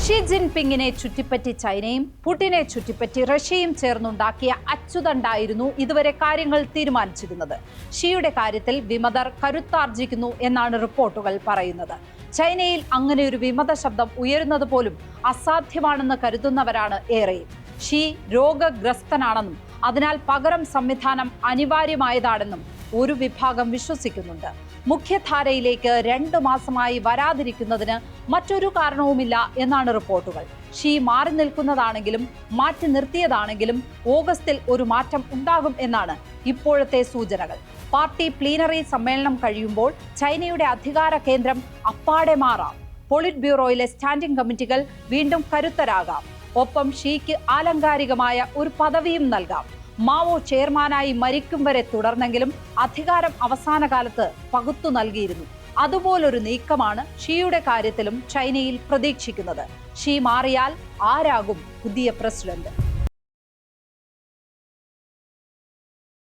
Xi ജിൻപിങ്ങിനെ ചുറ്റിപ്പറ്റി ചൈനയും പുടിനെ ചുറ്റിപ്പറ്റി റഷ്യയും ചേർന്നുണ്ടാക്കിയ അച്ചുതണ്ടായിരുന്നു ഇതുവരെ കാര്യങ്ങൾ തീരുമാനിച്ചിരുന്നത്. ഷിയുടെ കാര്യത്തിൽ വിമതർ കരുത്താർജിക്കുന്നു എന്നാണ് റിപ്പോർട്ടുകൾ പറയുന്നത്. ചൈനയിൽ അങ്ങനെ ഒരു വിമത ശബ്ദം ഉയരുന്നത് പോലും അസാധ്യമാണെന്ന് കരുതുന്നവരാണ് ഏറെയും. ഷി രോഗഗ്രസ്തനാണെന്നും അതിനാൽ പകരം സംവിധാനം അനിവാര്യമായതാണെന്നും ഒരു വിഭാഗം വിശ്വസിക്കുന്നുണ്ട്. മുഖ്യധാരയിലേക്ക് 2 മാസമായി വരാതിരിക്കുന്നതിന് മറ്റൊരു കാരണവുമില്ല എന്നാണ് റിപ്പോർട്ടുകൾ. ഷി മാറി നിൽക്കുന്നതാണെങ്കിലും മാറ്റി നിർത്തിയതാണെങ്കിലും ഓഗസ്റ്റിൽ ഒരു മാറ്റം ഉണ്ടാകും എന്നാണ് ഇപ്പോഴത്തെ സൂചനകൾ. പാർട്ടി പ്ലീനറി സമ്മേളനം കഴിയുമ്പോൾ ചൈനയുടെ അധികാര കേന്ദ്രം അപ്പാടെ മാറാം. പോളിറ്റ് ബ്യൂറോയിലെ സ്റ്റാൻഡിംഗ് കമ്മിറ്റികൾ വീണ്ടും കരുത്തരാകാം. ഒപ്പം ഷിക്ക് ആലങ്കാരികമായ ഒരു പദവിയും നൽകാം. മാവോ ചെയർമാനായി മരിക്കും വരെ തുടർന്നെങ്കിലും അധികാരം അവസാന കാലത്ത് പകുത്തു നൽകിയിരുന്നു. അതുപോലൊരു നീക്കമാണ് ഷിയുടെ കാര്യത്തിലും ചൈനയിൽ പ്രതീക്ഷിക്കുന്നത്. ഷി മാറിയാൽ ആരാകും പുതിയ പ്രസിഡന്റ്?